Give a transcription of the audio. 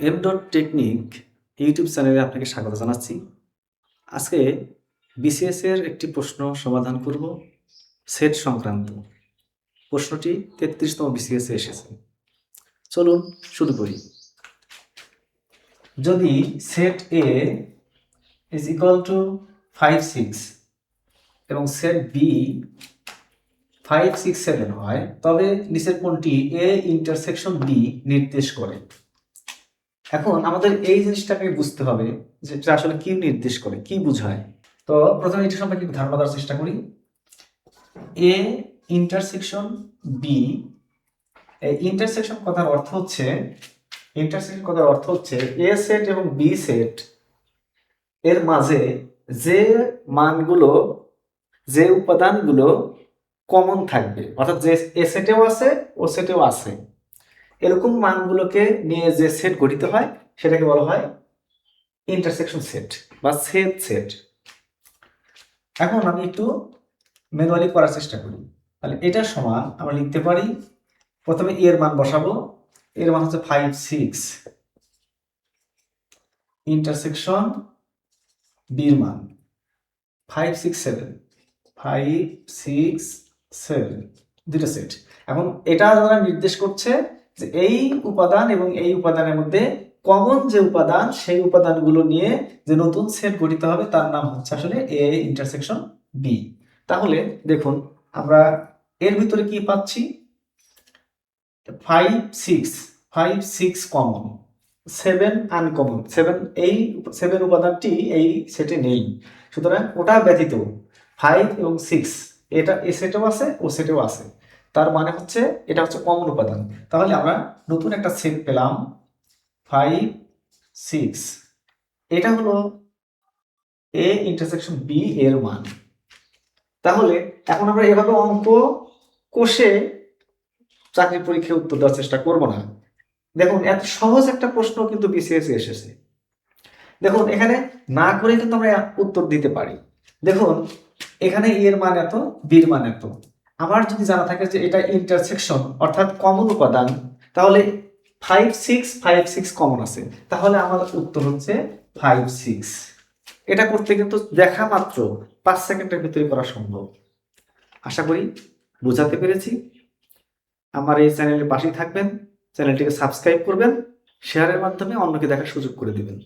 M dot technique YouTube চ্যানেলে আপনাকে স্বাগত জানাচ্ছি। আজকে বিসিএস এর একটি প্রশ্ন সমাধান করব সেট সংক্রান্ত। প্রশ্নটি 33তম বিসিএস এ এসেছে। চলুন শুরু করি। যদি set A is equal to 5, 6 এবং সেট বি 5, 6, 7 হয়, তবে নিচের কোনটি এ ইন্টারসেকশন বি নির্দেশ করে? এখন আমাদের এই জিনিসটাকে বুঝতে হবে যে এটা আসলে কি নির্দেশ করে, কি বোঝায়। তো প্রথমে এটা সম্পর্কে ধারণা দেওয়ার চেষ্টা করি। এ ইন্টারসেকশন বি, এই ইন্টারসেকশন কথার অর্থ হচ্ছে এ সেট এবং বি সেট এর মাঝে যে মানগুলো, যে উপাদানগুলো কমন থাকবে, অর্থাৎ যে এ সেটেও আছে ও সেটেও আছে, এরকম মানগুলোকে নিয়ে যে সেট গঠিত হয় সেটাকে বলা হয় ইন্টারসেকশন সেট বা সেট। এখন আমি একটু ম্যানুয়ালি করার চেষ্টা করি। তাহলে এটার সমান আমরা লিখতে পারি, প্রথমে এর মান বসাবো। এর মান হচ্ছে 5, 6, ইন্টারসেকশন বির মান 5, 6, 7, 5, 6, 7 দুটো সেট। এখন এটা দ্বারা নির্দেশ করছে যে এই উপাদান এবং এই উপাদানের মধ্যে কমন যে উপাদান, সেই উপাদানগুলো নিয়ে যে নতুন সেট গঠিত হবে তার নাম হচ্ছে আসলে এ ইন্টারসেকশন বি। তাহলে দেখুন আমরা এর ভিতরে কি পাচ্ছি, 5, 6 কমন, 7 আনকমন। 7 এই 7 উপাদানটি এই সেটে নেই, সুতরাং ওটা ব্যতীত 5 এবং 6 এটা এ সেটেও আছে ও সেটেও আছে, তার মানে হচ্ছে এটা হচ্ছে কমন উপাদান। তাহলে আমরা নতুন একটা সেট পেলাম 5, 6, এটা হলো এ ইন্টারসেকশন বি এর মান। তাহলে এখন আমরা এভাবে অঙ্ক কষে চাকরির পরীক্ষায় উত্তর দেওয়ার চেষ্টা করব না। দেখুন এত সহজ একটা প্রশ্ন কিন্তু বিসিএস এসেছে। দেখুন এখানে না করে কিন্তু আমরা উত্তর দিতে পারি। দেখুন এখানে এর মান এত, বির মান এত। আমার যদি জানা থাকে যে এটা ইন্টারসেকশন অর্থাৎ কমন উপাদান, তাহলে 5, 6 কমন আছে, তাহলে আমার উত্তর হচ্ছে 5, 6। এটা করতে কিন্তু দেখা মাত্র 5 সেকেন্ডের ভিতরে করা সম্ভব। আশা করি বোঝাতে পেরেছি। আমার এই চ্যানেলের পাশেই থাকবেন, চ্যানেলটিকে সাবস্ক্রাইব করবেন, শেয়ারের মাধ্যমে অন্যকে দেখার সুযোগ করে দিবেন।